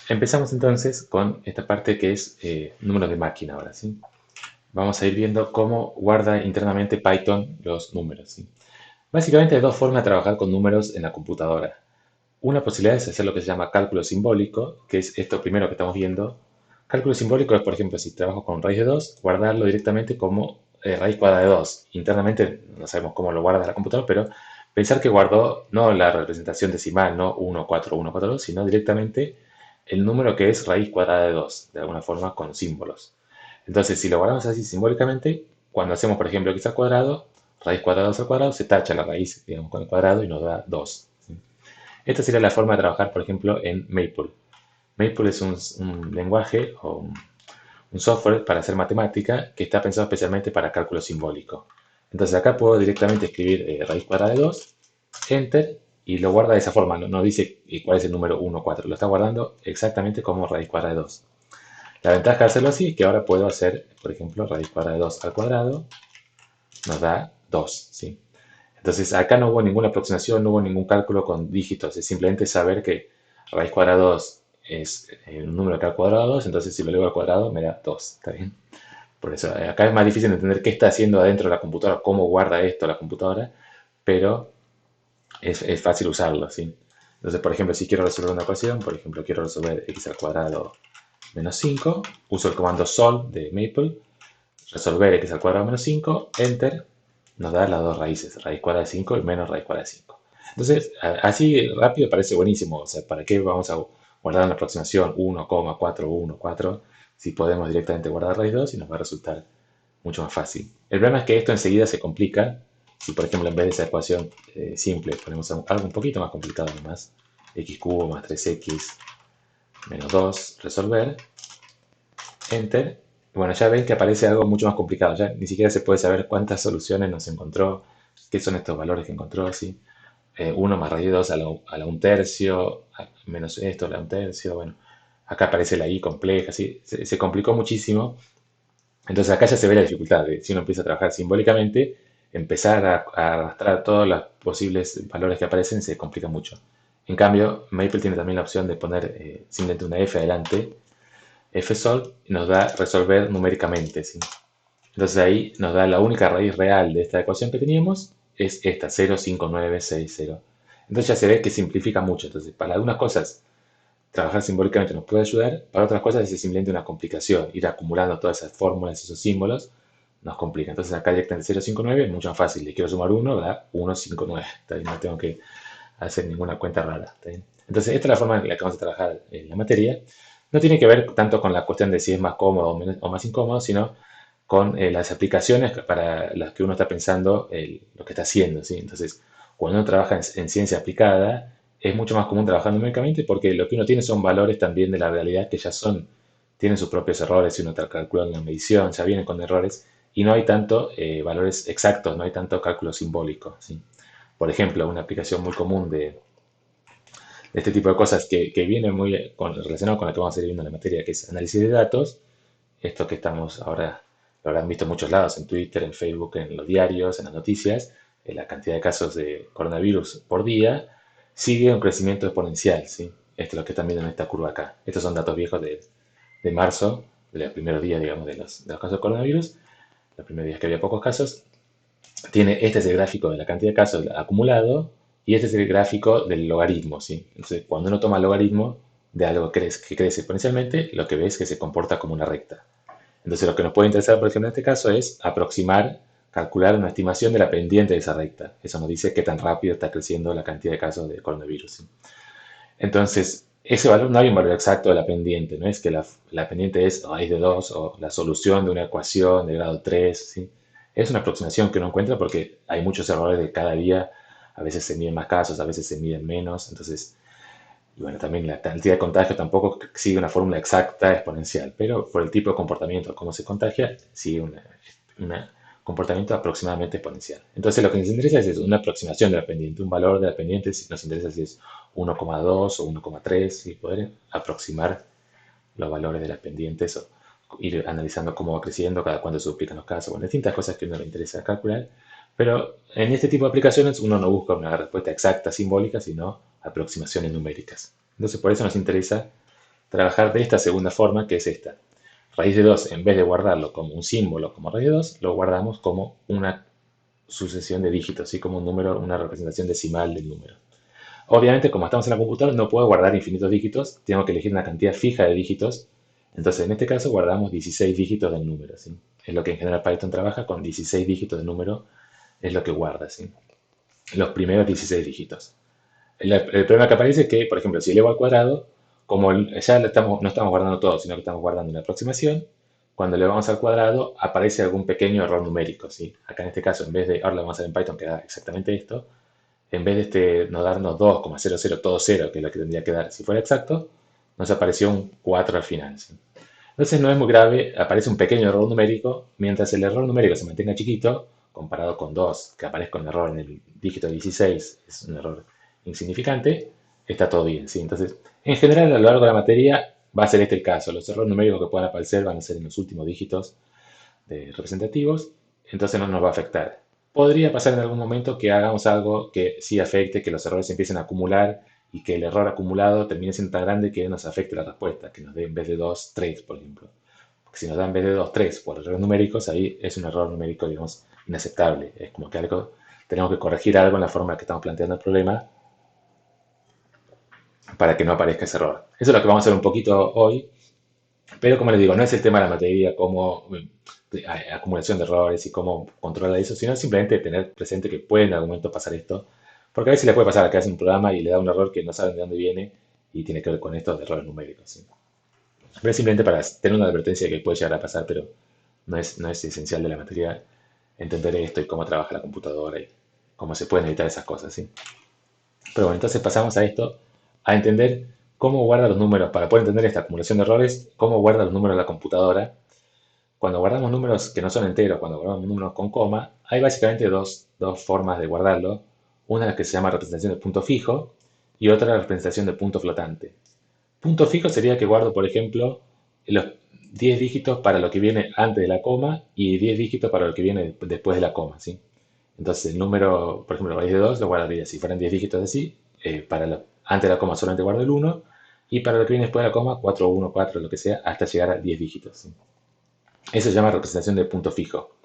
Empezamos entonces con esta parte que es números de máquina ahora, ¿sí? Vamos a ir viendo cómo guarda internamente Python los números, ¿sí? Básicamente hay dos formas de trabajar con números en la computadora. Una posibilidad es hacer lo que se llama cálculo simbólico, que es esto primero que estamos viendo. Cálculo simbólico es, por ejemplo, si trabajo con raíz de 2, guardarlo directamente como raíz cuadrada de 2. Internamente no sabemos cómo lo guarda la computadora, pero pensar que guardó no la representación decimal, no 1, 4, 1, 4, 2, sino directamente el número que es raíz cuadrada de 2, de alguna forma con símbolos. Entonces, si lo guardamos así simbólicamente, cuando hacemos, por ejemplo, x al cuadrado, raíz cuadrada de 2 al cuadrado, se tacha la raíz, digamos, con el cuadrado y nos da 2. ¿Sí? Esta sería la forma de trabajar, por ejemplo, en Maple. Maple es un lenguaje o un software para hacer matemática que está pensado especialmente para cálculo simbólico. Entonces acá puedo directamente escribir raíz cuadrada de 2, enter, y lo guarda de esa forma. No dice cuál es el número 1, 4. Lo está guardando exactamente como raíz cuadrada de 2. La ventaja de hacerlo así es que ahora puedo hacer, por ejemplo, raíz cuadrada de 2 al cuadrado nos da 2, ¿sí? Entonces acá no hubo ninguna aproximación, no hubo ningún cálculo con dígitos, es simplemente saber que raíz cuadrada de 2 es un número que al cuadrado 2, entonces si lo elevo al cuadrado me da 2, ¿está bien? Por eso acá es más difícil entender qué está haciendo adentro de la computadora, cómo guarda esto la computadora, pero es fácil usarlo, ¿sí? Entonces, por ejemplo, si quiero resolver una ecuación, por ejemplo, quiero resolver x al cuadrado menos 5, uso el comando sol de Maple, resolver x al cuadrado menos 5, enter, nos da las dos raíces, raíz cuadrada de 5 y menos raíz cuadrada de 5. Entonces, así rápido parece buenísimo. O sea, ¿para qué vamos a guardar una aproximación 1,414 si podemos directamente guardar raíz 2 y nos va a resultar mucho más fácil? El problema es que esto enseguida se complica si, por ejemplo, en vez de esa ecuación simple ponemos algo un poquito más complicado nomás, x cubo más 3x menos 2, resolver, enter. Bueno, ya ven que aparece algo mucho más complicado. Ya ni siquiera se puede saber cuántas soluciones nos encontró, qué son estos valores que encontró, ¿sí? 1 más raíz de 2 a la un tercio, menos esto a la un tercio. Bueno, acá aparece la i compleja, ¿sí? Se complicó muchísimo. Entonces acá ya se ve la dificultad de si uno empieza a trabajar simbólicamente, empezar a arrastrar todos los posibles valores que aparecen se complica mucho. En cambio, Maple tiene también la opción de poner simplemente una f adelante. Fsolve nos da resolver numéricamente, ¿sí? Entonces ahí nos da la única raíz real de esta ecuación que teníamos, es esta, 0,5960. Entonces ya se ve que simplifica mucho. Entonces, para algunas cosas, trabajar simbólicamente nos puede ayudar, para otras cosas es simplemente una complicación. Ir acumulando todas esas fórmulas, esos símbolos, nos complica. Entonces acá directamente 0,59 es mucho más fácil. Le quiero sumar 1, da 1,59. ¿Está bien? No tengo que hacer ninguna cuenta rara. ¿Está bien? Entonces esta es la forma en la que vamos a trabajar en la materia. No tiene que ver tanto con la cuestión de si es más cómodo o más incómodo, sino con las aplicaciones para las que uno está pensando lo que está haciendo, ¿sí? Entonces, cuando uno trabaja en ciencia aplicada, es mucho más común trabajar numéricamente porque lo que uno tiene son valores también de la realidad que ya tienen sus propios errores, si uno está calculando una medición, ya vienen con errores, y no hay tanto valores exactos, no hay tanto cálculo simbólico, ¿sí? Por ejemplo, una aplicación muy común de este tipo de cosas que viene muy relacionado con lo que vamos a ir viendo en la materia, que es análisis de datos, esto que estamos ahora, lo habrán visto en muchos lados, en Twitter, en Facebook, en los diarios, en las noticias, la cantidad de casos de coronavirus por día sigue un crecimiento exponencial, ¿sí? Esto es lo que están viendo en esta curva acá. Estos son datos viejos de marzo, de los primeros días, digamos, de los casos de coronavirus, los primeros días que había pocos casos. Este es el gráfico de la cantidad de casos acumulado y este es el gráfico del logaritmo, ¿sí? Entonces, cuando uno toma el logaritmo de algo que crece exponencialmente, lo que ves es que se comporta como una recta. Entonces, lo que nos puede interesar, por ejemplo, en este caso es aproximar, calcular una estimación de la pendiente de esa recta. Eso nos dice qué tan rápido está creciendo la cantidad de casos de coronavirus, ¿sí? Entonces, ese valor no hay un valor exacto de la pendiente, no es que la pendiente es raíz de 2 o la solución de una ecuación de grado 3, ¿sí? Es una aproximación que uno encuentra porque hay muchos errores de cada día, a veces se miden más casos, a veces se miden menos, entonces, y bueno, también la cantidad de contagio tampoco sigue una fórmula exacta exponencial, pero por el tipo de comportamiento, cómo se contagia, sigue un comportamiento aproximadamente exponencial. Entonces, lo que nos interesa es eso, una aproximación de la pendiente, un valor de la pendiente, si nos interesa si es 1,2 o 1,3 y poder aproximar los valores de las pendientes o ir analizando cómo va creciendo, cada cuánto se duplican los casos, bueno, distintas cosas que a uno le interesa calcular, pero en este tipo de aplicaciones uno no busca una respuesta exacta simbólica, sino aproximaciones numéricas. Entonces, por eso nos interesa trabajar de esta segunda forma, que es esta. Raíz de 2, en vez de guardarlo como un símbolo, como raíz de 2, lo guardamos como una sucesión de dígitos, ¿sí? Como un número, una representación decimal del número. Obviamente, como estamos en la computadora, no puedo guardar infinitos dígitos, tengo que elegir una cantidad fija de dígitos. Entonces, en este caso, guardamos 16 dígitos del número, ¿sí? Es lo que en general Python trabaja con 16 dígitos de número, es lo que guarda, ¿sí? Los primeros 16 dígitos. El problema que aparece es que, por ejemplo, si elevo al cuadrado, como ya no estamos guardando todo, sino que estamos guardando una aproximación, cuando elevamos al cuadrado aparece algún pequeño error numérico, ¿sí? Acá en este caso, en vez de, ahora lo vamos a hacer en Python que da exactamente esto, en vez de no darnos 2,00 todo cero, que es lo que tendría que dar si fuera exacto, nos apareció un 4 al final, ¿sí? Entonces no es muy grave, aparece un pequeño error numérico, mientras el error numérico se mantenga chiquito, comparado con 2, que aparezca un error en el dígito 16, es un error insignificante, está todo bien, ¿sí? Entonces, en general, a lo largo de la materia va a ser este el caso. Los errores numéricos que puedan aparecer van a ser en los últimos dígitos de representativos, entonces no nos va a afectar. Podría pasar en algún momento que hagamos algo que sí afecte, que los errores se empiecen a acumular y que el error acumulado termine siendo tan grande que nos afecte la respuesta, que nos dé en vez de 2, 3, por ejemplo. Porque si nos da en vez de 2, 3 por errores numéricos, ahí es un error numérico, digamos, inaceptable. Es como que algo, tenemos que corregir algo en la forma en que estamos planteando el problema para que no aparezca ese error. Eso es lo que vamos a hacer un poquito hoy, pero como les digo, no es el tema de la materia, cómo acumulación de errores y cómo controlar eso, sino simplemente tener presente que puede en algún momento pasar esto, porque a veces le puede pasar a que hace un programa y le da un error que no saben de dónde viene y tiene que ver con estos errores numéricos, ¿sí? Pero es simplemente para tener una advertencia de que puede llegar a pasar, pero no es esencial de la materia entender esto y cómo trabaja la computadora y cómo se pueden evitar esas cosas, ¿sí? Pero bueno, entonces pasamos a esto, a entender cómo guarda los números, para poder entender esta acumulación de errores, cómo guarda los números la computadora. Cuando guardamos números que no son enteros, cuando guardamos números con coma, hay básicamente dos formas de guardarlo. Una que se llama representación de punto fijo y otra representación de punto flotante. Punto fijo sería que guardo, por ejemplo, los 10 dígitos para lo que viene antes de la coma y 10 dígitos para lo que viene después de la coma, ¿sí? Entonces el número, por ejemplo, raíz de 2 lo guardaría si fueran 10 dígitos así, antes de la coma solamente guardo el 1 y para lo que viene después de la coma 4, 1, 4, lo que sea, hasta llegar a 10 dígitos, ¿sí? Eso se llama representación de punto fijo,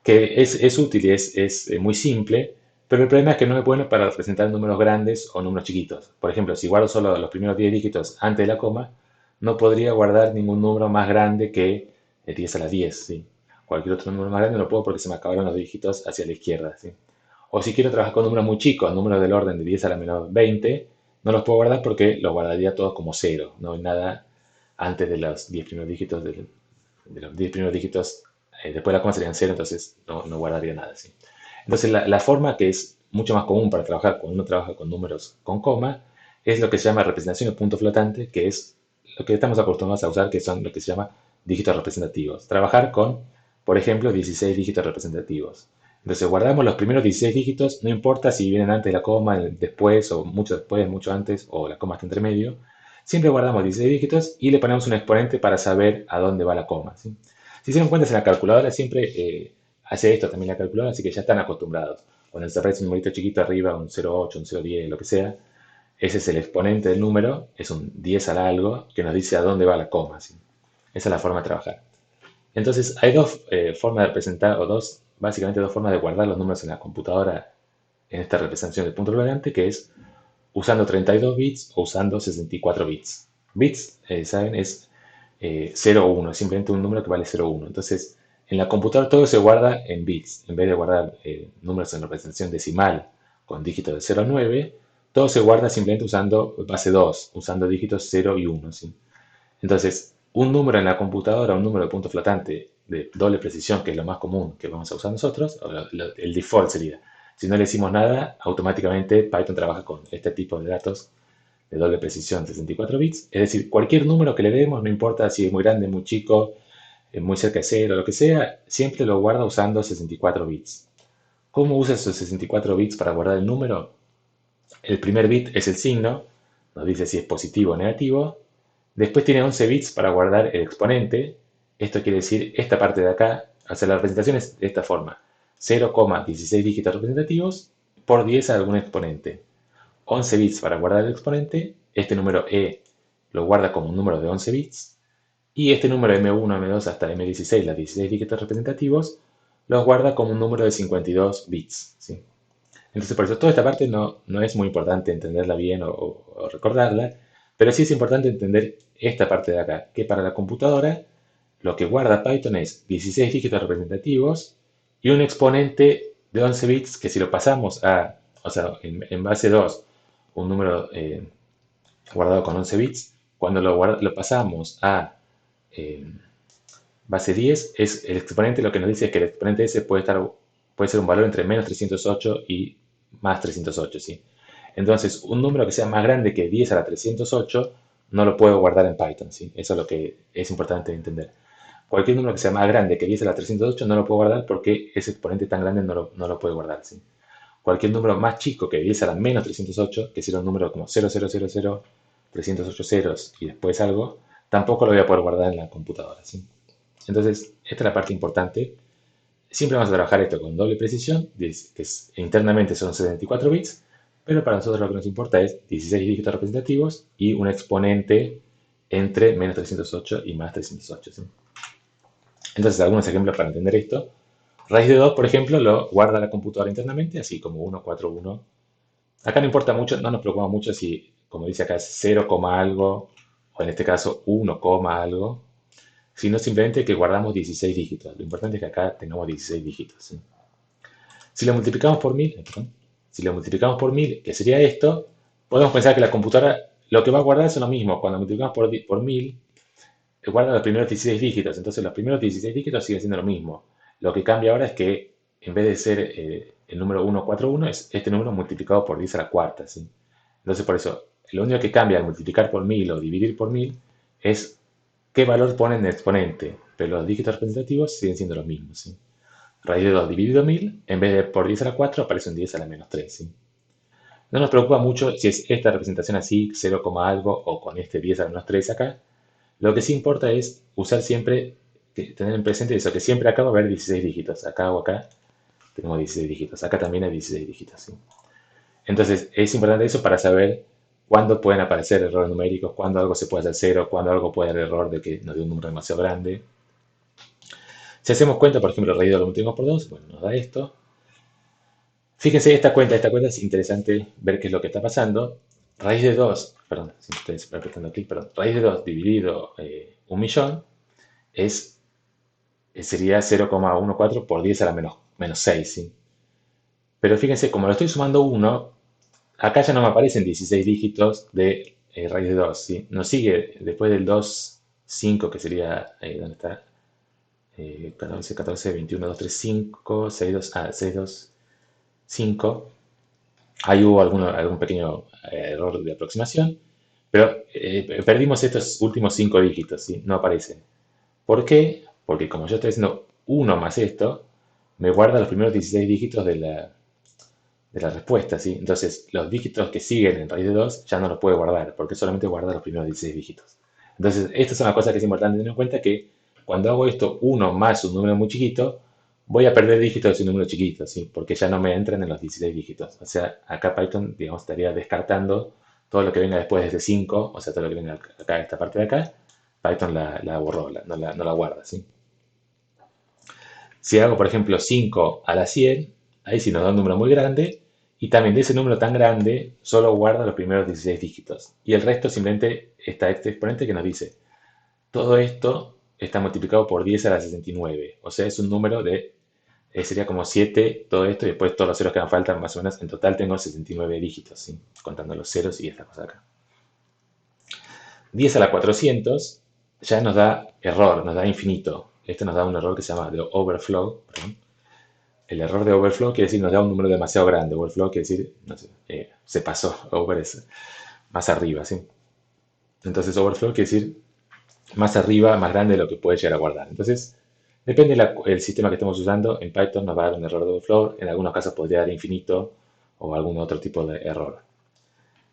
que es útil y es muy simple, pero el problema es que no es bueno para representar números grandes o números chiquitos. Por ejemplo, si guardo solo los primeros 10 dígitos antes de la coma, no podría guardar ningún número más grande que 10 a la 10, ¿sí? Cualquier otro número más grande no puedo porque se me acabaron los dígitos hacia la izquierda, ¿sí? O si quiero trabajar con números muy chicos, números del orden de 10 a la menos 20, no los puedo guardar porque los guardaría todos como cero. No hay nada antes de los 10 primeros dígitos de los 10 primeros dígitos, después de la coma serían cero, entonces no guardaría nada, ¿sí? Entonces la forma que es mucho más común para trabajar cuando uno trabaja con números con coma es lo que se llama representación de punto flotante, que es lo que estamos acostumbrados a usar, que son lo que se llama dígitos representativos. Trabajar con, por ejemplo, 16 dígitos representativos. Entonces guardamos los primeros 16 dígitos, no importa si vienen antes de la coma, después, o mucho después, mucho antes, o la coma está entre medio. Siempre guardamos 16 dígitos y le ponemos un exponente para saber a dónde va la coma, ¿sí? Si se dan cuenta, en la calculadora siempre hace esto también la calculadora, así que ya están acostumbrados. Cuando les aparece un numerito chiquito arriba, un 0,8, un 0,10, lo que sea, ese es el exponente del número, es un 10 al algo, que nos dice a dónde va la coma, ¿sí? Esa es la forma de trabajar. Entonces, hay dos formas de representar, o básicamente dos formas de guardar los números en la computadora en esta representación de punto flotante, que es usando 32 bits o usando 64 bits. Bits, ¿saben? Es 0 o 1, es simplemente un número que vale 0 o 1. Entonces, en la computadora todo se guarda en bits. En vez de guardar números en representación decimal con dígitos de 0 a 9, todo se guarda simplemente usando base 2, usando dígitos 0 y 1, ¿sí? Entonces, un número en la computadora, un número de punto flotante de doble precisión, que es lo más común que vamos a usar nosotros, el default sería. Si no le decimos nada, automáticamente Python trabaja con este tipo de datos de doble precisión, 64 bits. Es decir, cualquier número que le demos, no importa si es muy grande, muy chico, muy cerca de cero, lo que sea, siempre lo guarda usando 64 bits. ¿Cómo usa esos 64 bits para guardar el número? El primer bit es el signo, nos dice si es positivo o negativo. Después tiene 11 bits para guardar el exponente. Esto quiere decir esta parte de acá. O sea, la representación es de esta forma. 0,16 dígitos representativos por 10 a algún exponente. 11 bits para guardar el exponente. Este número E lo guarda como un número de 11 bits, y este número M1, M2 hasta M16, los 16 dígitos representativos, los guarda como un número de 52 bits, ¿sí? Entonces, por eso toda esta parte no es muy importante entenderla bien o recordarla, pero sí es importante entender esta parte de acá, que para la computadora lo que guarda Python es 16 dígitos representativos y un exponente de 11 bits que si lo pasamos a, o sea, en base 2, un número guardado con 11 bits, cuando lo pasamos a eh, base 10, es el exponente, lo que nos dice es que el exponente ese puede ser un valor entre menos 308 y más 308, ¿sí? Entonces, un número que sea más grande que 10 a la 308 no lo puedo guardar en Python, ¿sí? Eso es lo que es importante entender. Cualquier número que sea más grande que 10 a la 308 no lo puedo guardar porque ese exponente tan grande no lo puede guardar, ¿sí? Cualquier número más chico que 10 a la menos 308, que sería un número como 0000, 308 ceros y después algo, tampoco lo voy a poder guardar en la computadora, ¿sí? Entonces, esta es la parte importante. Siempre vamos a trabajar esto con doble precisión, internamente son 64 bits, pero para nosotros lo que nos importa es 16 dígitos representativos y un exponente entre menos 308 y más 308, ¿sí? Entonces, algunos ejemplos para entender esto. Raíz de 2, por ejemplo, lo guarda la computadora internamente, así como 141. Acá no importa mucho, no nos preocupa mucho si, como dice acá, es 0, algo, o en este caso 1, algo, sino simplemente que guardamos 16 dígitos. Lo importante es que acá tengamos 16 dígitos, ¿sí? Si lo multiplicamos por 1000, perdón, si lo multiplicamos por 1000, que sería esto, podemos pensar que la computadora lo que va a guardar es lo mismo. Cuando multiplicamos por 1000, guarda los primeros 16 dígitos. Entonces los primeros 16 dígitos siguen siendo lo mismo. Lo que cambia ahora es que en vez de ser el número 141, es este número multiplicado por 10 a la cuarta, ¿sí? Entonces por eso, lo único que cambia al multiplicar por 1000 o dividir por 1000 es qué valor pone en el exponente, pero los dígitos representativos siguen siendo los mismos, ¿sí? Raíz de 2 dividido 1000, en vez de por 10 a la 4, aparece un 10 a la menos 3, ¿sí? No nos preocupa mucho si es esta representación así, 0, algo, o con este 10 a la menos 3 acá. Lo que sí importa es usar siempre, tener en presente eso, que siempre acá va a haber 16 dígitos. Acá o acá tenemos 16 dígitos. Acá también hay 16 dígitos, ¿sí? Entonces, es importante eso para saber cuándo pueden aparecer errores numéricos, cuándo algo se puede hacer cero, cuándo algo puede dar error de que nos dio un número demasiado grande. Si hacemos cuenta, por ejemplo, raíz de lo multiplicamos por 2, bueno, nos da esto. Fíjense esta cuenta es interesante ver qué es lo que está pasando. Raíz de 2, perdón, si ustedes apretando clic, perdón, raíz de 2 dividido 1.000.000 sería 0,14 por 10 a la menos 6, ¿sí? Pero fíjense, como lo estoy sumando 1, acá ya no me aparecen 16 dígitos de raíz de 2, ¿sí? Nos sigue después del 2, 5, que sería, ¿dónde está? 14, 14, 21, 2, 3, 5, 6, 2, 6, 2, 5. Ahí hubo algún pequeño error de aproximación, pero perdimos estos últimos 5 dígitos, ¿sí? No aparecen. ¿Por qué? Porque como yo estoy haciendo 1 más esto, me guarda los primeros 16 dígitos de la respuesta, ¿sí? Entonces, los dígitos que siguen en raíz de 2 ya no los puede guardar, porque solamente guarda los primeros 16 dígitos. Entonces, estas son las cosas que es importante tener en cuenta, que cuando hago esto 1 más un número muy chiquito, voy a perder dígitos de ese número chiquito, ¿sí? Porque ya no me entran en los 16 dígitos. O sea, acá Python, digamos, estaría descartando todo lo que venga después de ese 5, o sea, todo lo que venga acá, esta parte de acá, Python la borró, no la guarda, ¿sí? Si hago, por ejemplo, 5 a la 100, ahí sí nos da un número muy grande, y también de ese número tan grande solo guarda los primeros 16 dígitos. Y el resto simplemente está este exponente que nos dice, todo esto está multiplicado por 10 a la 69. O sea, es un número de, sería como 7 todo esto, y después todos los ceros que me faltan, más o menos, en total tengo 69 dígitos, ¿sí? Contando los ceros y esta cosa acá. 10 a la 400 ya nos da error, nos da infinito. Esto nos da un error que se llama de overflow, perdón. El error de overflow quiere decir nos da un número demasiado grande. Overflow quiere decir, no sé, se pasó. Over es más arriba, ¿sí? Entonces overflow quiere decir más arriba, más grande de lo que puede llegar a guardar. Entonces, depende del sistema que estemos usando. En Python nos va a dar un error de overflow. En algunos casos podría dar infinito o algún otro tipo de error.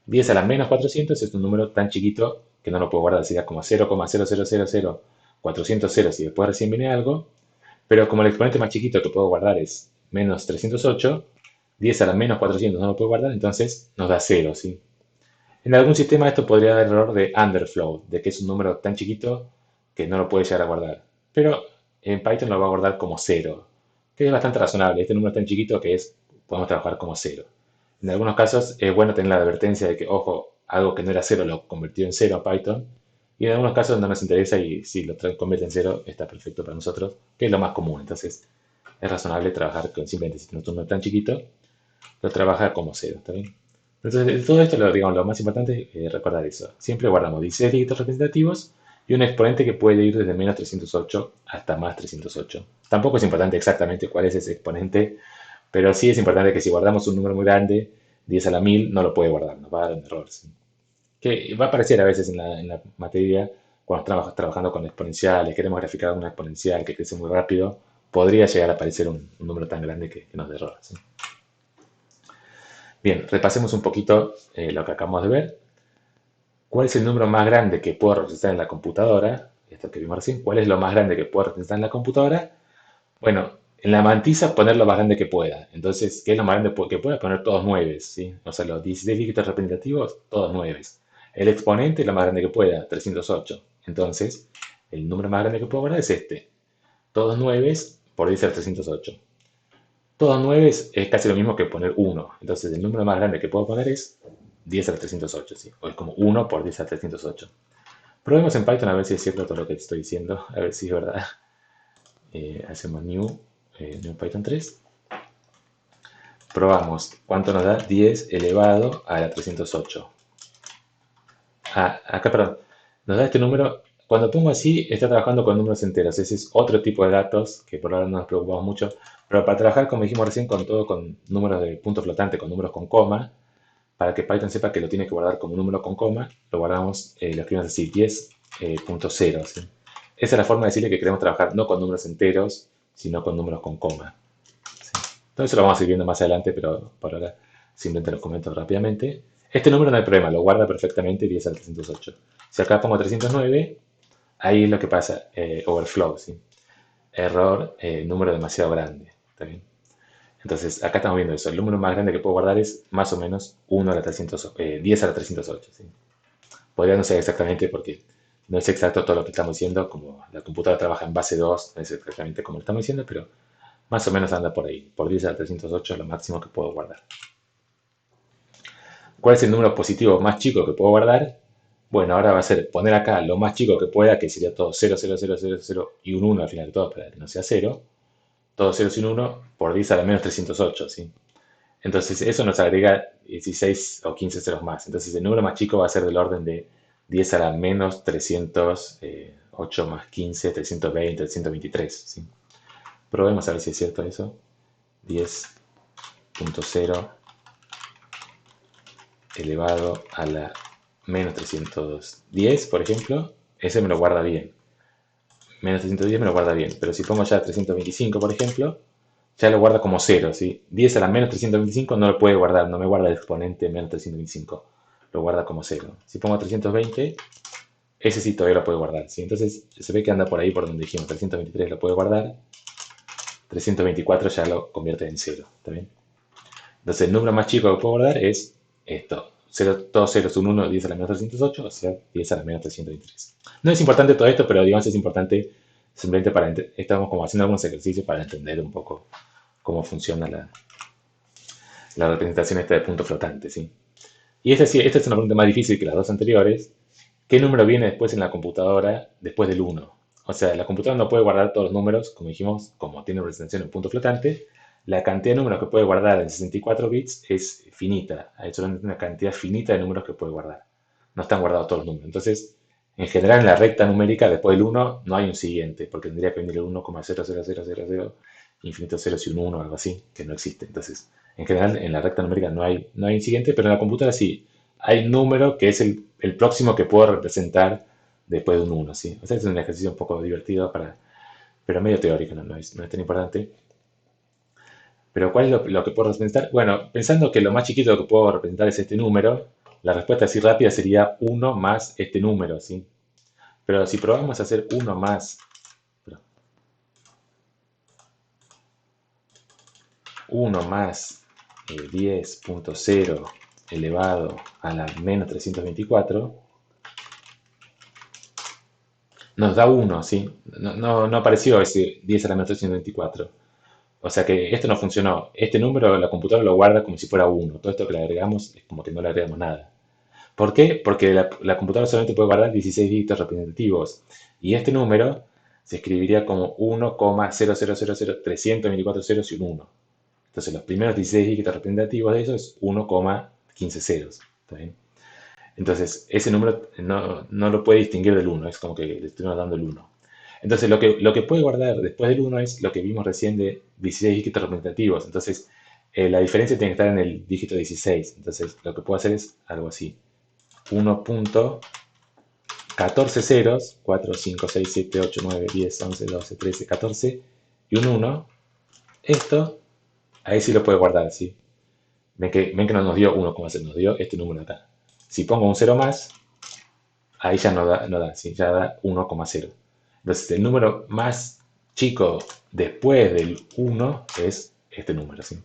10 a la menos 400 es un número tan chiquito que no lo puedo guardar. Sería como 0,0000 ceros y después recién viene algo. Pero como el exponente más chiquito que puedo guardar es menos 308, 10 a la menos 400 no lo puedo guardar, entonces nos da 0, ¿sí? En algún sistema esto podría dar error de underflow, de que es un número tan chiquito que no lo puede llegar a guardar. Pero en Python lo va a guardar como cero, que es bastante razonable. Este número es tan chiquito que podemos trabajar como cero. En algunos casos es bueno tener la advertencia de que, ojo, algo que no era cero lo convirtió en cero a Python. Y en algunos casos no nos interesa y si lo convierte en cero está perfecto para nosotros, que es lo más común. Entonces es razonable trabajar con simplemente si tenemos un número tan chiquito, lo trabaja como cero, ¿está bien? Entonces, de todo esto, digamos, lo más importante es recordar eso. Siempre guardamos 16 dígitos representativos y un exponente que puede ir desde menos 308 hasta más 308. Tampoco es importante exactamente cuál es ese exponente, pero sí es importante que si guardamos un número muy grande, 10 a la 1000, no lo puede guardar, nos va a dar un error. ¿Sí? Que va a aparecer a veces en la materia cuando estamos trabajando con exponenciales, queremos graficar una exponencial que crece muy rápido, podría llegar a aparecer un número tan grande que nos dé error. ¿Sí? Bien, repasemos un poquito lo que acabamos de ver. ¿Cuál es el número más grande que puedo representar en la computadora? Esto que vimos recién. ¿Cuál es lo más grande que puedo representar en la computadora? Bueno, en la mantisa poner lo más grande que pueda. Entonces, ¿qué es lo más grande que pueda? Poner todos 9, ¿sí? O sea, los 16 dígitos representativos, todos 9. El exponente, lo más grande que pueda, 308. Entonces, el número más grande que puedo guardar es este. Todos 9 por 10 a la 308. Todos 9 es casi lo mismo que poner 1. Entonces, el número más grande que puedo poner es 10 a la 308, ¿sí? O es como 1 por 10 a la 308. Probemos en Python a ver si es cierto todo lo que te estoy diciendo, a ver si es verdad. Hacemos new Python 3. Probamos cuánto nos da 10 elevado a la 308. Acá, perdón, nos da este número. Cuando pongo así, está trabajando con números enteros. Ese es otro tipo de datos que por ahora no nos preocupamos mucho. Pero para trabajar, como dijimos recién, con todo con números de punto flotante, con números con coma, para que Python sepa que lo tiene que guardar como número con coma, lo guardamos, lo escribimos así, 10.0. ¿Sí? Esa es la forma de decirle que queremos trabajar no con números enteros, sino con números con coma. ¿Sí? Todo eso lo vamos a ir viendo más adelante, pero por ahora simplemente lo comento rápidamente. Este número no hay problema, lo guarda perfectamente 10 al 308. Si acá pongo 309, ahí es lo que pasa, overflow, ¿sí? Error, número demasiado grande. ¿Está bien? Entonces, acá estamos viendo eso. El número más grande que puedo guardar es más o menos 1 a la 300, 10 a la 308. ¿Sí? Podría no ser exactamente porque no es exacto todo lo que estamos diciendo, como la computadora trabaja en base 2, no es exactamente como lo estamos diciendo, pero más o menos anda por ahí. Por 10 a la 308 es lo máximo que puedo guardar. ¿Cuál es el número positivo más chico que puedo guardar? Bueno, ahora va a ser poner acá lo más chico que pueda, que sería todo 0, 0, 0, 0, 0 y un 1 al final de todo, para que no sea 0. Todo 0 sin 1 por 10 a la menos 308, ¿sí? Entonces eso nos agrega 16 o 15 ceros más. Entonces el número más chico va a ser del orden de 10 a la menos 300, 8 más 15, 320, 323. ¿Sí? Probemos a ver si es cierto eso. 10.0 elevado a la menos 310, por ejemplo. Ese me lo guarda bien. Menos 310 me lo guarda bien. Pero si pongo ya 325, por ejemplo, ya lo guarda como 0, ¿sí? 10 a la menos 325 no lo puede guardar, no me guarda el exponente menos 325, lo guarda como 0. Si pongo 320, ese sí todavía lo puede guardar, ¿sí? Entonces se ve que anda por ahí por donde dijimos, 323 lo puede guardar, 324 ya lo convierte en 0, ¿está bien? Entonces el número más chico que puedo guardar es esto, 0, todos 0 son 1, 10 a la menos 308, o sea, 10 a la menos 323. No es importante todo esto, pero digamos es importante simplemente para, estamos como haciendo algunos ejercicios para entender un poco cómo funciona la representación esta de punto flotante, ¿sí? Y esta, sí, esta es una pregunta más difícil que las dos anteriores. ¿Qué número viene después en la computadora después del 1? O sea, la computadora no puede guardar todos los números, como dijimos, como tiene representación en punto flotante. La cantidad de números que puede guardar en 64 bits es finita. Hay solamente una cantidad finita de números que puede guardar. No están guardados todos los números. Entonces, en general, en la recta numérica, después del 1, no hay un siguiente, porque tendría que venir el 1,00000, infinito ceros y un 1 o algo así, que no existe. Entonces, en general, en la recta numérica no hay un siguiente, pero en la computadora sí. Hay un número que es el próximo que puedo representar después de un 1, ¿sí? O sea, es un ejercicio un poco divertido, pero medio teórico, no es tan importante. Pero ¿cuál es lo que puedo representar? Bueno, pensando que lo más chiquito que puedo representar es este número, la respuesta así rápida sería 1 más este número, ¿sí? Pero si probamos a hacer 1 más, 1 más 10.0 elevado a la menos 324 nos da 1, ¿sí? No apareció ese 10 a la menos 324. O sea que esto no funcionó. Este número la computadora lo guarda como si fuera 1. Todo esto que le agregamos es como que no le agregamos nada. ¿Por qué? Porque la computadora solamente puede guardar 16 dígitos representativos. Y este número se escribiría como 1,0000324 ceros y un 1. Entonces los primeros 16 dígitos representativos de eso es 1,15 ceros. ¿Está bien? Entonces ese número no lo puede distinguir del 1. Es como que le estuvimos dando el 1. Entonces lo que puede guardar después del 1 es lo que vimos recién de 16 dígitos representativos. Entonces la diferencia tiene que estar en el dígito 16. Entonces lo que puedo hacer es algo así. 1.14 ceros, 4, 5, 6, 7, 8, 9, 10, 11, 12, 13, 14 y un 1. Esto, ahí sí lo puede guardar, ¿sí? Ven que no nos dio 1,0, nos dio este número acá. Si pongo un 0 más, ahí ya no da, ¿sí? Ya da 1,0. Entonces el número más chico después del 1 es este número, ¿sí?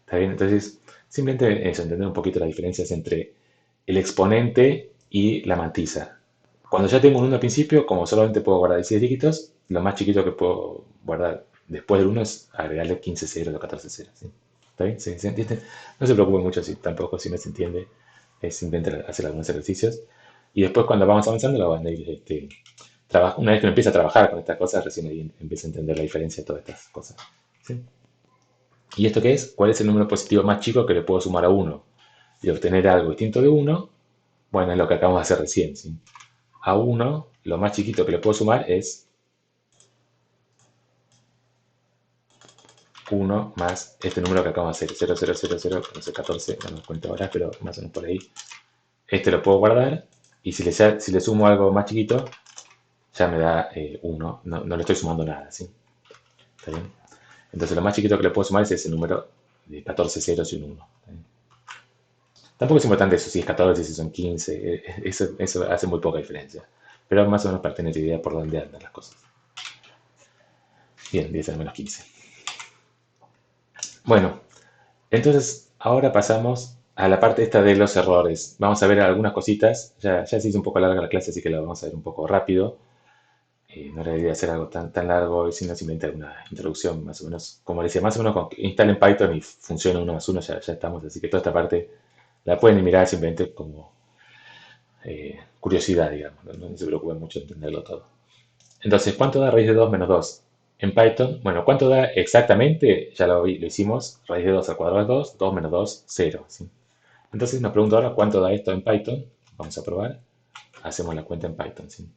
¿Está bien? Entonces, simplemente eso, entender un poquito las diferencias entre el exponente y la mantisa. Cuando ya tengo un 1 al principio, como solamente puedo guardar 16 dígitos, lo más chiquito que puedo guardar después del 1 es agregarle 15 ceros o 14 ceros, ¿sí? ¿Está bien? ¿Se entiende? No se preocupen mucho tampoco si no se entiende. Es simplemente hacer algunos ejercicios. Y después cuando vamos avanzando, lo van a ir, una vez que uno empieza a trabajar con estas cosas, recién ahí empieza a entender la diferencia de todas estas cosas, ¿sí? ¿Y esto qué es? ¿Cuál es el número positivo más chico que le puedo sumar a 1? Y obtener algo distinto de 1, bueno, es lo que acabamos de hacer recién, ¿sí? A 1, lo más chiquito que le puedo sumar es 1 más este número que acabamos de hacer, 0000, no sé, 14, no me cuento ahora, pero más o menos por ahí. Este lo puedo guardar, y si le sumo algo más chiquito, ya me da 1, no le estoy sumando nada, ¿sí? ¿Está bien? Entonces lo más chiquito que le puedo sumar es ese número de 14 ceros y un 1. Tampoco es importante eso, si es 14, si son 15, eso hace muy poca diferencia. Pero más o menos para tener idea por dónde andan las cosas. Bien, 10 a la menos 15. Bueno, entonces ahora pasamos a la parte esta de los errores. Vamos a ver algunas cositas. Ya se hizo un poco larga la clase, así que la vamos a ver un poco rápido. No era la idea hacer algo tan largo, sino simplemente una introducción más o menos. Como decía, más o menos con que instalen Python y funcione 1 más 1, ya estamos. Así que toda esta parte la pueden mirar simplemente como curiosidad, digamos. No se preocupen mucho en entenderlo todo. Entonces, ¿cuánto da raíz de 2 menos 2? En Python, bueno, ¿cuánto da exactamente? Ya lo hicimos. Raíz de 2 al cuadrado es 2, 2 menos 2, 0. ¿Sí? Entonces nos pregunto ahora cuánto da esto en Python. Vamos a probar. Hacemos la cuenta en Python. ¿Sí?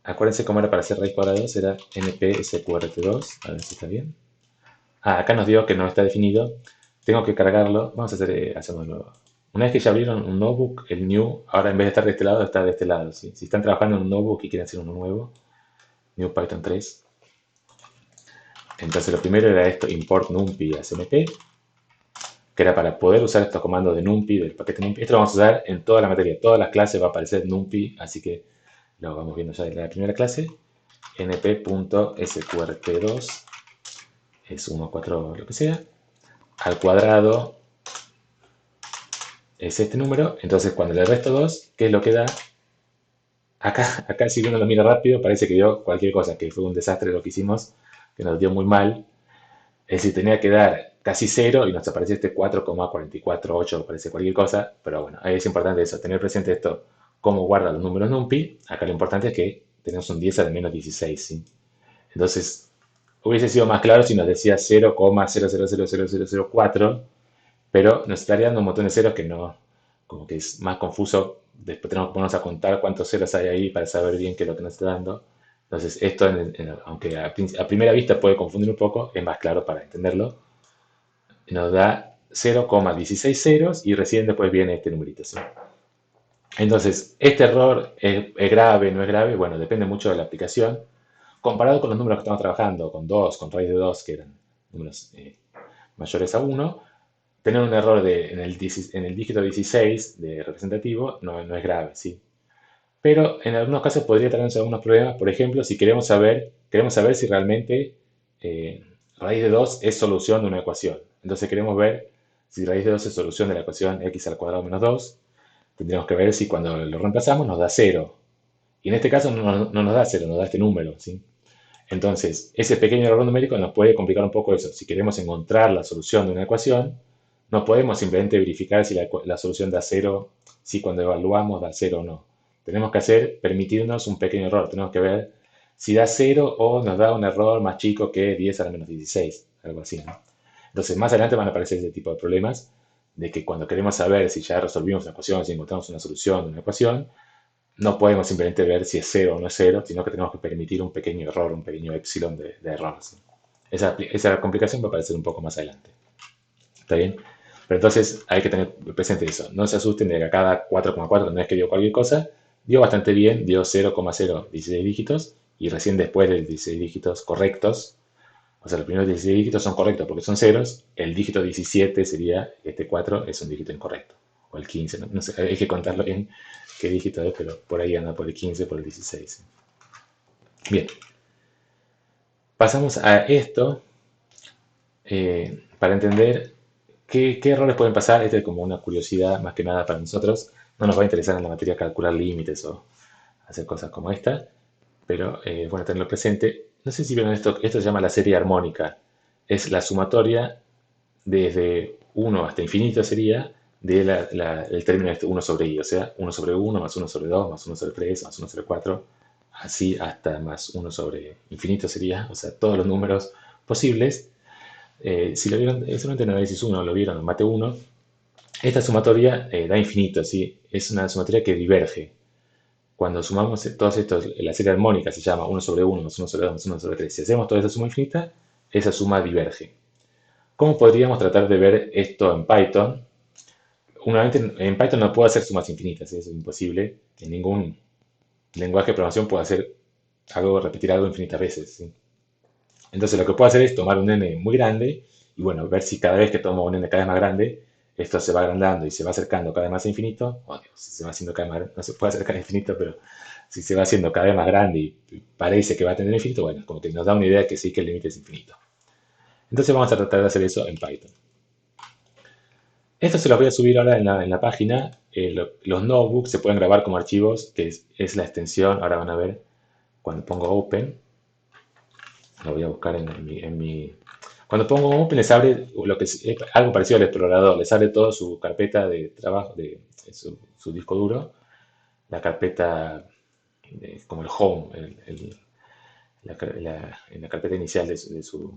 Acuérdense cómo era para hacer raíz cuadrada de 2. Era npsqrt2. A ver si está bien. Acá nos dio que no está definido. Tengo que cargarlo. Vamos a hacerlo de nuevo. Una vez que ya abrieron un notebook, el new, ahora en vez de estar de este lado, está de este lado. ¿Sí? Si están trabajando en un notebook y quieren hacer uno nuevo, new Python 3. Entonces lo primero era esto, import numpy a smp, que era para poder usar estos comandos de numpy, del paquete numpy. Esto lo vamos a usar en toda la materia, todas las clases va a aparecer numpy, así que lo vamos viendo ya en la primera clase. np.sqrt2 es 1, 4, lo que sea, al cuadrado es este número. Entonces cuando le resto 2, ¿qué es lo que da? Acá si uno lo mira rápido, parece que dio cualquier cosa, que fue un desastre lo que hicimos, que nos dio muy mal. Es decir, tenía que dar casi 0 y nos aparece este 4,448, parece cualquier cosa, pero bueno, ahí es importante eso, tener presente esto, cómo guarda los números NumPy. Acá lo importante es que tenemos un 10 a la menos 16, ¿sí? Entonces, hubiese sido más claro si nos decía 0,000004, pero nos estaría dando un montón de ceros que no, como que es más confuso. Después tenemos que ponernos a contar cuántos ceros hay ahí para saber bien qué es lo que nos está dando. Entonces, esto, aunque a primera vista puede confundir un poco, es más claro para entenderlo. Nos da 0,16 ceros y recién después viene este numerito, ¿sí? Entonces, ¿este error es grave, no es grave? Bueno, depende mucho de la aplicación. Comparado con los números que estamos trabajando, con 2, con raíz de 2, que eran números mayores a 1, tener un error en el dígito 16 de representativo no es grave, ¿sí? Pero en algunos casos podría traernos algunos problemas. Por ejemplo, si queremos saber si realmente raíz de 2 es solución de una ecuación. Entonces queremos ver Si raíz de 2 es solución de la ecuación x al cuadrado menos 2, tendríamos que ver si cuando lo reemplazamos nos da 0. Y en este caso no nos da 0, nos da este número, ¿sí? Entonces, ese pequeño error numérico nos puede complicar un poco eso. Si queremos encontrar la solución de una ecuación, no podemos simplemente verificar si la solución da 0, si cuando evaluamos da 0 o no. Tenemos que permitirnos un pequeño error. Tenemos que ver si da 0 o nos da un error más chico que 10 a la menos 16, algo así, ¿no? Entonces, más adelante van a aparecer ese tipo de problemas de que cuando queremos saber si ya resolvimos una ecuación, si encontramos una solución de una ecuación, no podemos simplemente ver si es 0 o no es 0, sino que tenemos que permitir un pequeño error, un pequeño epsilon de error, ¿sí? Esa complicación va a aparecer un poco más adelante. ¿Está bien? Pero entonces hay que tener presente eso. No se asusten de que a cada 4,4 no es que dio cualquier cosa. Dio bastante bien, dio 0,016 dígitos y recién después de 16 dígitos correctos, o sea, los primeros 16 dígitos son correctos porque son ceros, el dígito 17 sería, este 4 es un dígito incorrecto. O el 15, no sé, hay que contarlo bien qué dígito es, pero por ahí anda por el 15, por el 16. Bien, pasamos a esto para entender qué errores pueden pasar. Esta es como una curiosidad más que nada para nosotros. No nos va a interesar en la materia calcular límites o hacer cosas como esta, pero bueno, tenerlo presente. No sé si vieron esto se llama la serie armónica. Es la sumatoria desde 1 hasta infinito sería el término este 1 sobre i, o sea, 1 sobre 1 más 1 sobre 2 más 1 sobre 3 más 1 sobre 4, así hasta más 1 sobre infinito sería, o sea, todos los números posibles. Si lo vieron, solamente en análisis 1 lo vieron en mate 1, esta sumatoria da infinito, ¿sí? Es una sumatoria que diverge. Cuando sumamos todos estos, la serie armónica se llama 1 sobre 1 más 1 sobre 2 más 1 sobre 3. Si hacemos toda esa suma infinita, esa suma diverge. ¿Cómo podríamos tratar de ver esto en Python? En Python no puedo hacer sumas infinitas, ¿sí? Eso es imposible. En ningún lenguaje de programación puedo repetir algo infinitas veces, ¿sí? Entonces lo que puedo hacer es tomar un n muy grande y bueno, ver si cada vez que tomo un n cada vez más grande, esto se va agrandando y se va acercando cada vez más a infinito. Oh, Dios, si se va haciendo cada vez más, no se puede acercar a infinito, pero si se va haciendo cada vez más grande y parece que va a tener infinito, bueno, como que nos da una idea de que sí que el límite es infinito. Entonces vamos a tratar de hacer eso en Python. Esto se lo voy a subir ahora en la página. Los notebooks se pueden grabar como archivos, que es la extensión. Ahora van a ver cuando pongo open. Lo voy a buscar en mi. Cuando pongo open les abre algo parecido al explorador. Les abre toda su carpeta de trabajo, su disco duro. La carpeta como el home, en la carpeta inicial de su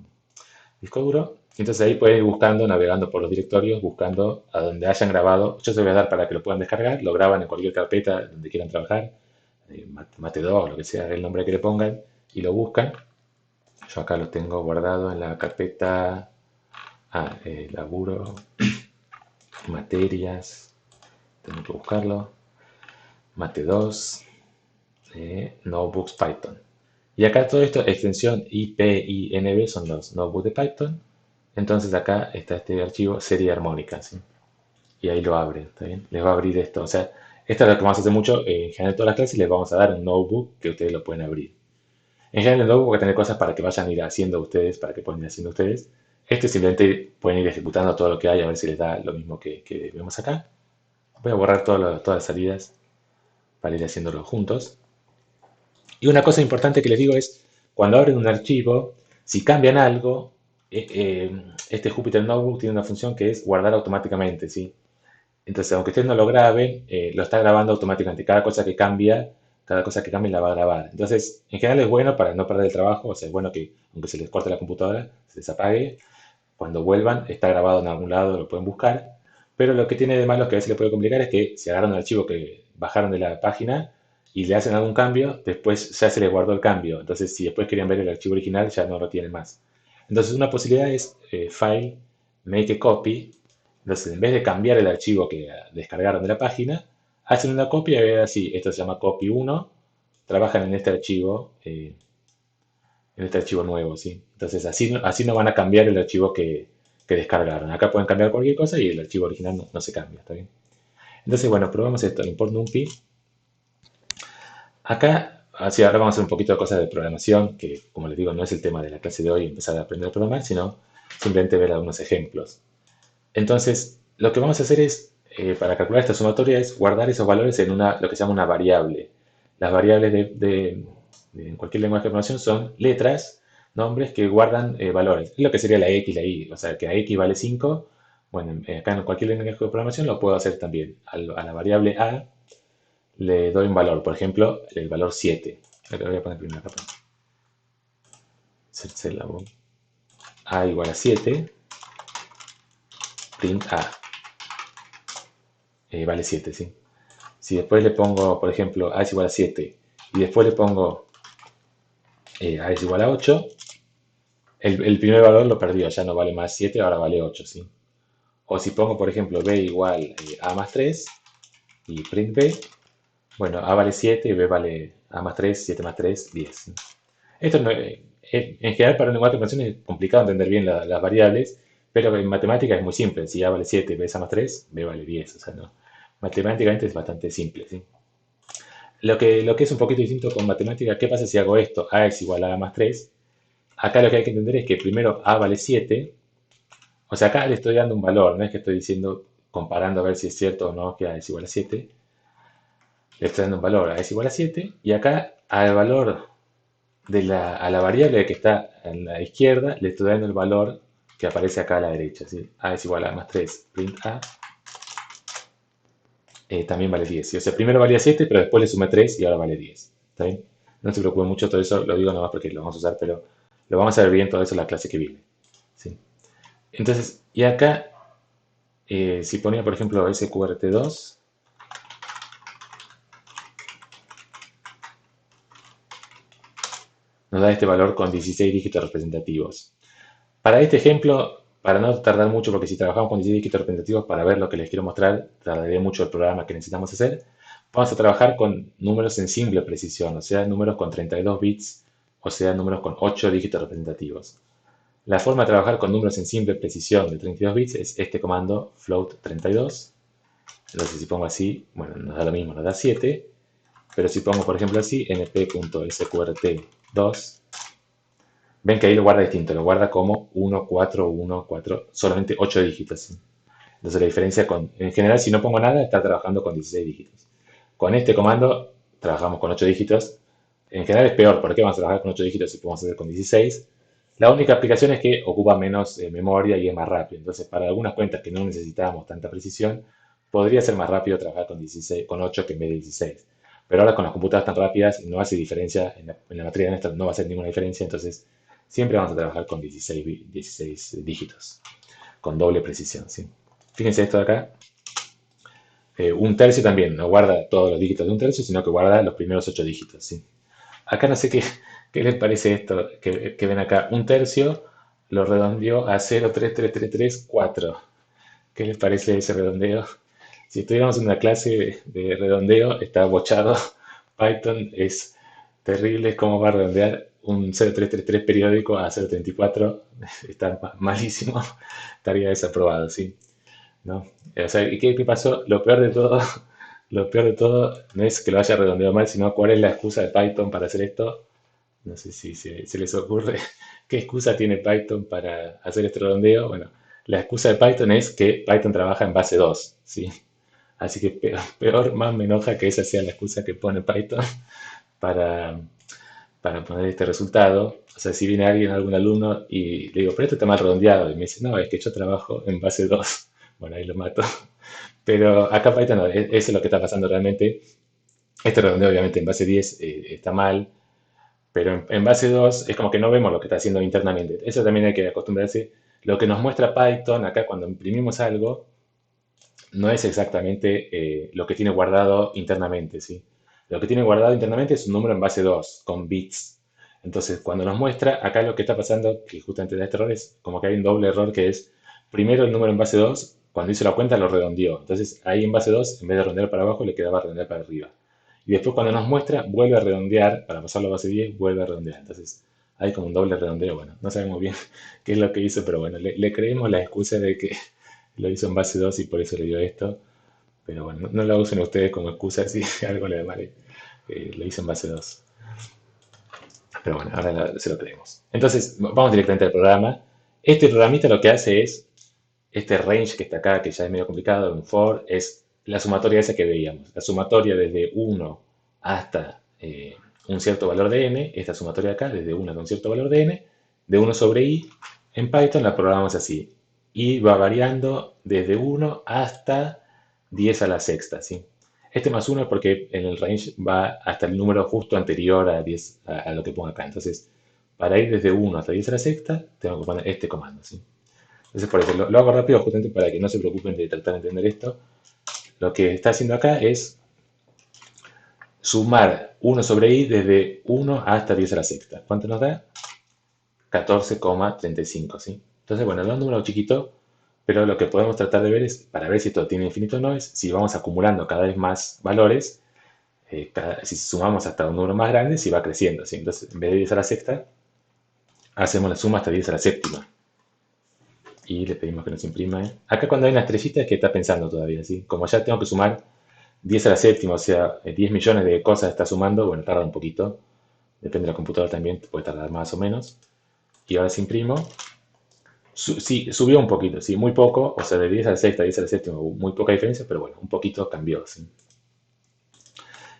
disco duro. Y entonces ahí pueden ir buscando, navegando por los directorios, buscando a donde hayan grabado. Yo se voy a dar para que lo puedan descargar. Lo graban en cualquier carpeta donde quieran trabajar. Mate 2, lo que sea, el nombre que le pongan. Y lo buscan. Yo acá lo tengo guardado en la carpeta. Laburo. Materias. Tengo que buscarlo. Mate 2. Notebooks Python. Y acá todo esto, extensión IPINB son los notebooks de Python. Entonces acá está este archivo serie armónica, ¿sí? Y ahí lo abre, ¿está bien? Les va a abrir esto. O sea, esto es lo que vamos a hacer mucho. En general, en todas las clases les vamos a dar un notebook que ustedes lo pueden abrir. En general, el notebook va a tener cosas para que vayan a ir haciendo ustedes, para que puedan ir haciendo ustedes. Este simplemente pueden ir ejecutando todo lo que hay, a ver si les da lo mismo que vemos acá. Voy a borrar todas las salidas para ir haciéndolo juntos. Y una cosa importante que les digo es, cuando abren un archivo, si cambian algo, este Jupyter Notebook tiene una función que es guardar automáticamente, ¿sí? Entonces, aunque ustedes no lo graben, lo está grabando automáticamente. Cada cosa que cambie la va a grabar. Entonces, en general es bueno para no perder el trabajo, o sea, es bueno que aunque se les corte la computadora, se les apague, cuando vuelvan está grabado en algún lado, lo pueden buscar. Pero lo que tiene de malo que a veces le puede complicar es que si agarran un archivo que bajaron de la página y le hacen algún cambio, después ya se les guardó el cambio. Entonces, si después querían ver el archivo original, ya no lo tienen más. Entonces, una posibilidad es File, Make a Copy. Entonces, en vez de cambiar el archivo que descargaron de la página, hacen una copia y así, esto se llama copy 1, trabajan en este archivo nuevo, ¿sí? Entonces, así no van a cambiar el archivo que descargaron. Acá pueden cambiar cualquier cosa y el archivo original no se cambia, ¿está bien? Entonces, bueno, probamos esto, import numpy. Acá, así ahora vamos a hacer un poquito de cosas de programación, que como les digo, no es el tema de la clase de hoy, empezar a aprender a programar, sino simplemente ver algunos ejemplos. Entonces, lo que vamos a hacer es, para calcular esta sumatoria, es guardar esos valores en lo que se llama una variable. Las variables en cualquier lenguaje de programación son letras, nombres que guardan valores. Es lo que sería la X, la Y. O sea, que a X vale 5. Bueno, acá en cualquier lenguaje de programación lo puedo hacer también. A la variable A le doy un valor. Por ejemplo, el valor 7. Lo voy a poner primero acá. A igual a 7. Print A. Vale 7, ¿sí? Si después le pongo, por ejemplo, A es igual a 7 y después le pongo A es igual a 8, el primer valor lo perdió, ya no vale más 7, ahora vale 8, ¿sí? O si pongo, por ejemplo, B igual A más 3 y print B, bueno, A vale 7 y B vale A más 3, 7 más 3, 10. ¿Sí? Esto no, en general para un lenguaje de programación es complicado entender bien las variables, pero en matemáticas es muy simple. Si A vale 7 y B es A más 3, B vale 10. O sea, no, matemáticamente es bastante simple, ¿sí? Lo que es un poquito distinto con matemática, ¿qué pasa si hago esto? A es igual a A más 3. Acá lo que hay que entender es que primero A vale 7. O sea, acá le estoy dando un valor, no es que estoy diciendo, comparando a ver si es cierto o no que A es igual a 7. Le estoy dando un valor, A es igual a 7. Y acá al valor a la variable que está en la izquierda, le estoy dando el valor que aparece acá a la derecha. ¿Sí? A es igual a más 3, print A, también vale 10. ¿Sí? O sea, primero valía 7, pero después le sumé 3 y ahora vale 10. ¿Está bien? No se preocupen mucho, todo eso lo digo nomás porque lo vamos a usar, pero lo vamos a ver bien todo eso en la clase que viene. ¿Sí? Entonces, y acá, si ponía, por ejemplo, SQRT2, nos da este valor con 16 dígitos representativos. Para este ejemplo, para no tardar mucho, porque si trabajamos con 16 dígitos representativos para ver lo que les quiero mostrar, tardaría mucho el programa que necesitamos hacer. Vamos a trabajar con números en simple precisión, o sea, números con 32 bits, o sea, números con 8 dígitos representativos. La forma de trabajar con números en simple precisión de 32 bits es este comando float32. Entonces, si pongo así, bueno, nos da lo mismo, nos da 7. Pero si pongo, por ejemplo, así, np.sqrt2, ven que ahí lo guarda distinto, lo guarda como 1, 4, 1, 4, solamente 8 dígitos. ¿Sí? Entonces la diferencia en general, si no pongo nada, está trabajando con 16 dígitos. Con este comando trabajamos con 8 dígitos. En general es peor, ¿por qué vamos a trabajar con 8 dígitos si podemos hacer con 16? La única aplicación es que ocupa menos memoria y es más rápido. Entonces, para algunas cuentas que no necesitamos tanta precisión, podría ser más rápido trabajar con 16, con 8 que en vez de 16. Pero ahora con las computadoras tan rápidas no hace diferencia, en la materia de esta no va a hacer ninguna diferencia, entonces siempre vamos a trabajar con 16 dígitos, con doble precisión. ¿Sí? Fíjense esto de acá. Un tercio también no guarda todos los dígitos de un tercio, sino que guarda los primeros 8 dígitos. ¿Sí? Acá no sé qué les parece esto que ven acá. Un tercio lo redondeó a 0,33334. ¿Qué les parece ese redondeo? Si estuviéramos en una clase de redondeo, está bochado. Python es terrible. ¿Cómo va a redondear un 0,333 periódico a 0,34? Está malísimo. Estaría desaprobado, ¿sí? ¿No? O sea, ¿y qué pasó? Lo peor de todo, lo peor de todo no es que lo haya redondeado mal, sino cuál es la excusa de Python para hacer esto. No sé si se les ocurre qué excusa tiene Python para hacer este redondeo. Bueno, la excusa de Python es que Python trabaja en base 2, ¿sí? Así que peor, más me enoja que esa sea la excusa que pone Python para, para poner este resultado. O sea, si viene alguien, algún alumno, y le digo, pero esto está mal redondeado, y me dice, no, es que yo trabajo en base 2. Bueno, ahí lo mato. Pero acá Python, no, eso es lo que está pasando realmente. Este redondeo, obviamente, en base 10 está mal, pero en base 2 es como que no vemos lo que está haciendo internamente. Eso también hay que acostumbrarse. Lo que nos muestra Python acá cuando imprimimos algo no es exactamente lo que tiene guardado internamente, ¿sí? Lo que tiene guardado internamente es un número en base 2, con bits. Entonces, cuando nos muestra, acá lo que está pasando, que justamente da este error, es como que hay un doble error que es, primero el número en base 2, cuando hizo la cuenta lo redondeó. Entonces, ahí en base 2, en vez de redondear para abajo, le quedaba redondear para arriba. Y después cuando nos muestra, vuelve a redondear, para pasarlo a base 10, vuelve a redondear. Entonces, hay como un doble redondeo. Bueno, no sabemos bien qué es lo que hizo, pero bueno, le creemos la excusa de que lo hizo en base 2 y por eso le dio esto. Pero bueno, no lo usen ustedes como excusa si algo le da mal. Lo hizo en base 2. Pero bueno, ahora se lo creemos. Entonces, vamos directamente al programa. Este programita lo que hace es este range que está acá, que ya es medio complicado, un for, es la sumatoria esa que veíamos. La sumatoria desde 1 hasta un cierto valor de n, esta sumatoria acá, desde 1 hasta un cierto valor de n, de 1 sobre i, en Python la programamos así. Y va variando desde 1 hasta 10 a la sexta, ¿sí? Este más 1 es porque en el range va hasta el número justo anterior a 10, a lo que pongo acá. Entonces, para ir desde 1 hasta 10 a la sexta, tengo que poner este comando, ¿sí? Entonces, por eso lo hago rápido justamente para que no se preocupen de tratar de entender esto. Lo que está haciendo acá es sumar 1 sobre i desde 1 hasta 10 a la sexta. ¿Cuánto nos da? 14,35, ¿sí? Entonces, bueno, da un número chiquito, pero lo que podemos tratar de ver es, para ver si esto tiene infinito o no, es si vamos acumulando cada vez más valores, si sumamos hasta un número más grande, si va creciendo, ¿sí? Entonces, en vez de 10 a la sexta, hacemos la suma hasta 10 a la séptima. Y le pedimos que nos imprima. Acá cuando hay una estrellita es que está pensando todavía, ¿sí? Como ya tengo que sumar 10 a la séptima, o sea, 10 millones de cosas está sumando, bueno, tarda un poquito. Depende de la computadora también, puede tardar más o menos. Y ahora si imprimo, sí, subió un poquito, sí, muy poco, o sea, de 10 a la sexta, 10 a la séptima, muy poca diferencia, pero bueno, un poquito cambió, ¿sí?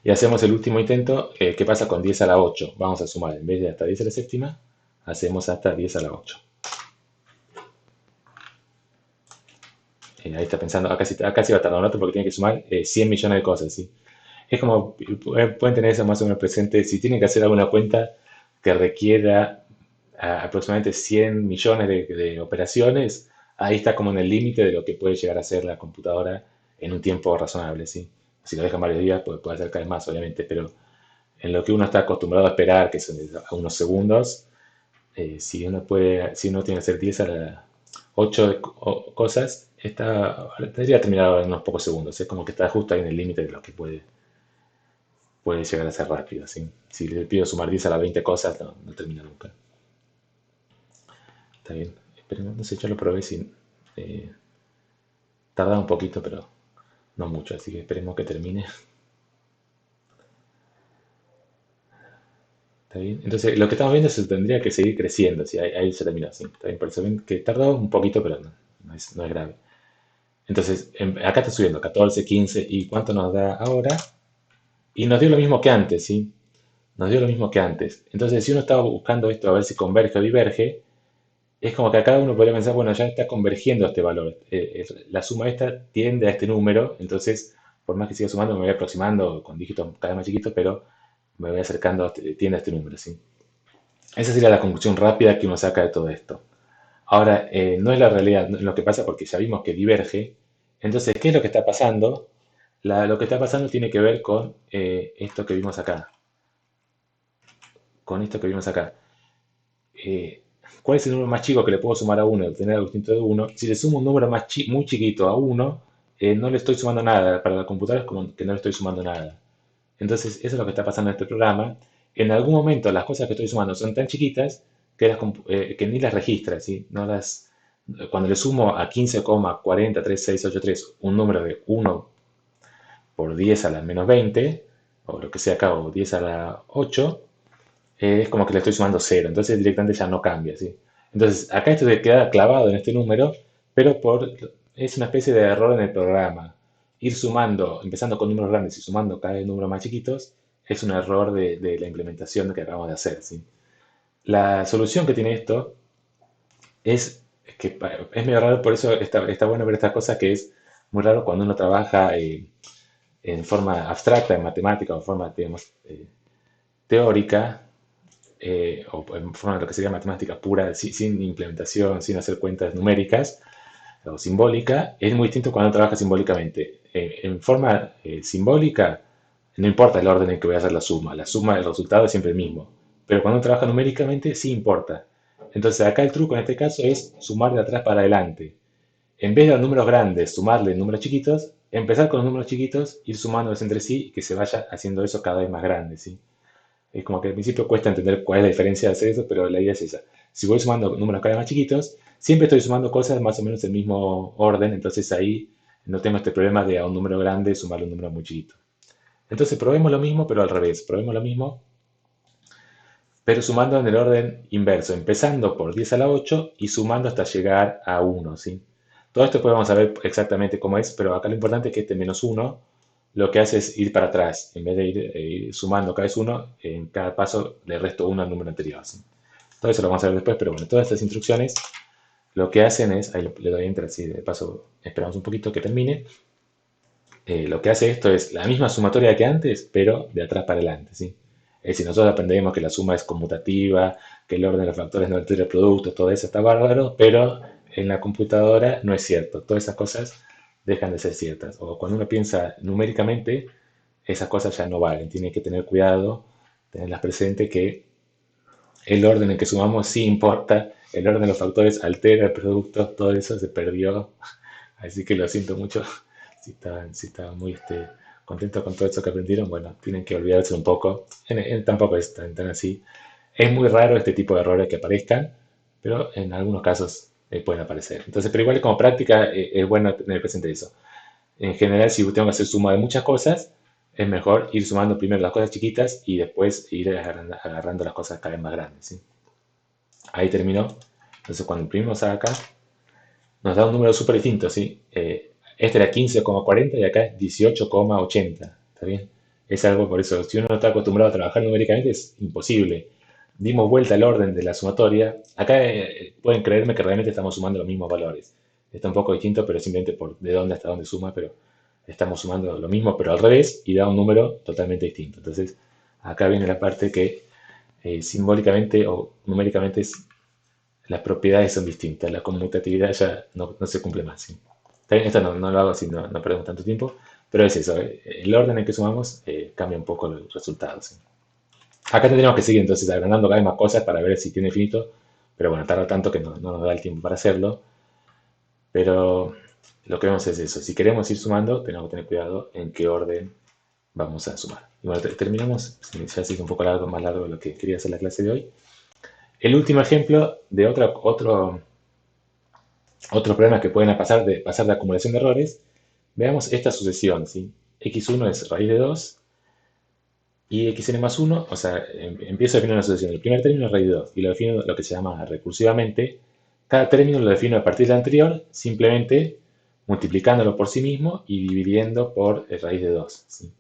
Y hacemos el último intento, ¿qué pasa con 10 a la 8? Vamos a sumar, en vez de hasta 10 a la séptima, hacemos hasta 10 a la 8. Ahí está pensando, acá sí va a tardar un rato porque tiene que sumar 100 millones de cosas, ¿sí? Es como, pueden tener eso más o menos presente, si tienen que hacer alguna cuenta que requiera aproximadamente 100 millones de operaciones, ahí está como en el límite de lo que puede llegar a hacer la computadora en un tiempo razonable, ¿sí? Si lo dejan varios días, puede hacer cada vez más, obviamente, pero en lo que uno está acostumbrado a esperar, que son a unos segundos, si uno tiene que hacer 10 a la 8 cosas, debería terminar en unos pocos segundos. Es como que está justo ahí en el límite de lo que puede llegar a ser rápido, ¿sí? Si le pido sumar 10 a las 20 cosas, no termina nunca. Está bien. Esperemos, no sé, yo lo probé sin... tarda un poquito, pero no mucho, así que esperemos que termine. ¿Está bien? Entonces, lo que estamos viendo es que tendría que seguir creciendo, ¿sí? Ahí se terminó, ¿sí? Está bien, por eso ven que tardó un poquito, pero no es grave. Entonces, acá está subiendo 14, 15, ¿y cuánto nos da ahora? Y nos dio lo mismo que antes, ¿sí? Nos dio lo mismo que antes. Entonces, si uno estaba buscando esto a ver si converge o diverge, es como que a cada uno podría pensar, bueno, ya está convergiendo este valor. La suma esta tiende a este número, entonces, por más que siga sumando, me voy aproximando con dígitos cada vez más chiquitos, pero me voy acercando, tiende a este número, ¿sí? Esa sería la conclusión rápida que uno saca de todo esto. Ahora, no es la realidad lo que pasa porque ya vimos que diverge. Entonces, ¿qué es lo que está pasando? Lo que está pasando tiene que ver con esto que vimos acá. Con esto que vimos acá. Eh, ¿Cuál es el número más chico que le puedo sumar a 1 y obtener algo distinto de 1? Si le sumo un número muy chiquito a 1, no le estoy sumando nada. Para la computadora es como que no le estoy sumando nada. Entonces, eso es lo que está pasando en este programa. En algún momento las cosas que estoy sumando son tan chiquitas que ni las registra, ¿sí? Cuando le sumo a 15,403683 un número de 1 por 10 a la menos 20, o lo que sea acá, o 10 a la 8, es como que le estoy sumando 0. Entonces directamente ya no cambia, ¿sí? Entonces, acá esto se queda clavado en este número, pero es una especie de error en el programa. Ir sumando, empezando con números grandes y sumando cada vez números más chiquitos, es un error de la implementación que acabamos de hacer, ¿sí? La solución que tiene esto es medio raro, por eso está bueno ver estas cosas, que es muy raro cuando uno trabaja en forma abstracta, en matemática, o en forma, digamos, teórica, o en forma de lo que sería matemática pura, sin implementación, sin hacer cuentas numéricas o simbólica, es muy distinto cuando trabaja simbólicamente. En forma simbólica, no importa el orden en que voy a hacer la suma del resultado es siempre el mismo. Pero cuando trabaja numéricamente, sí importa. Entonces, acá el truco en este caso es sumar de atrás para adelante. En vez de los números grandes, sumarle números chiquitos, empezar con los números chiquitos, ir sumándolos entre sí y que se vaya haciendo eso cada vez más grande, ¿sí? Es como que al principio cuesta entender cuál es la diferencia de hacer eso, pero la idea es esa. Si voy sumando números cada vez más chiquitos, siempre estoy sumando cosas más o menos en el mismo orden, entonces ahí no tengo este problema de a un número grande sumarle un número muy chiquito. Entonces probemos lo mismo, pero al revés. Probemos lo mismo, pero sumando en el orden inverso, empezando por 10 a la 8 y sumando hasta llegar a 1, ¿sí? Todo esto después vamos a ver exactamente cómo es, pero acá lo importante es que este -1 lo que hace es ir para atrás. En vez de ir sumando cada vez 1, en cada paso le resto 1 al número anterior. ¿Sí? Todo eso lo vamos a ver después, pero bueno, todas estas instrucciones lo que hacen es, ahí le doy enter, así de paso esperamos un poquito que termine. Lo que hace esto es la misma sumatoria que antes, pero de atrás para adelante. ¿Sí? Es decir, nosotros aprendemos que la suma es conmutativa, que el orden de los factores no altera el producto, todo eso está bárbaro, pero en la computadora no es cierto. Todas esas cosas dejan de ser ciertas. O cuando uno piensa numéricamente, esas cosas ya no valen. Tiene que tener cuidado, tenerlas presente que el orden en que sumamos sí importa, el orden de los factores altera el producto, todo eso se perdió. Así que lo siento mucho si estaban muy contentos con todo eso que aprendieron. Bueno, tienen que olvidarse un poco. Tampoco es tan así. Es muy raro este tipo de errores que aparezcan, pero en algunos casos pueden aparecer. Entonces, pero igual como práctica es bueno tener presente eso. En general, si tengo que hacer suma de muchas cosas, es mejor ir sumando primero las cosas chiquitas y después ir agarrando las cosas cada vez más grandes. ¿Sí? Ahí terminó. Entonces, cuando imprimimos acá, nos da un número súper distinto. ¿Sí? Este era 15,40 y acá es 18,80. ¿Está bien? Es algo por eso, si uno no está acostumbrado a trabajar numéricamente, es imposible. Dimos vuelta al orden de la sumatoria. Acá pueden creerme que realmente estamos sumando los mismos valores. Está un poco distinto, pero simplemente por de dónde hasta dónde suma, pero estamos sumando lo mismo, pero al revés, y da un número totalmente distinto. Entonces, acá viene la parte que simbólicamente o numéricamente las propiedades son distintas. La conmutatividad ya no se cumple más. ¿Sí? También esto no lo hago así, no perdemos tanto tiempo, pero es eso. El orden en que sumamos cambia un poco el resultado. ¿Sí? Acá tendríamos que seguir entonces agrandando cada vez más cosas para ver si tiene infinito, pero bueno, tarda tanto que no nos da el tiempo para hacerlo. Pero lo que vemos es eso. Si queremos ir sumando, tenemos que tener cuidado en qué orden vamos a sumar. Y bueno, terminamos. Ya ha sido un poco más largo de lo que quería hacer la clase de hoy. El último ejemplo de otros problemas que pueden pasar de acumulación de errores. Veamos esta sucesión. ¿Sí? X1 es raíz de 2 y xn más 1, o sea, empiezo a definir una sucesión. El primer término es raíz de 2 y lo defino lo que se llama recursivamente. Cada término lo defino a partir del anterior, simplemente multiplicándolo por sí mismo y dividiendo por raíz de 2. ¿Sí?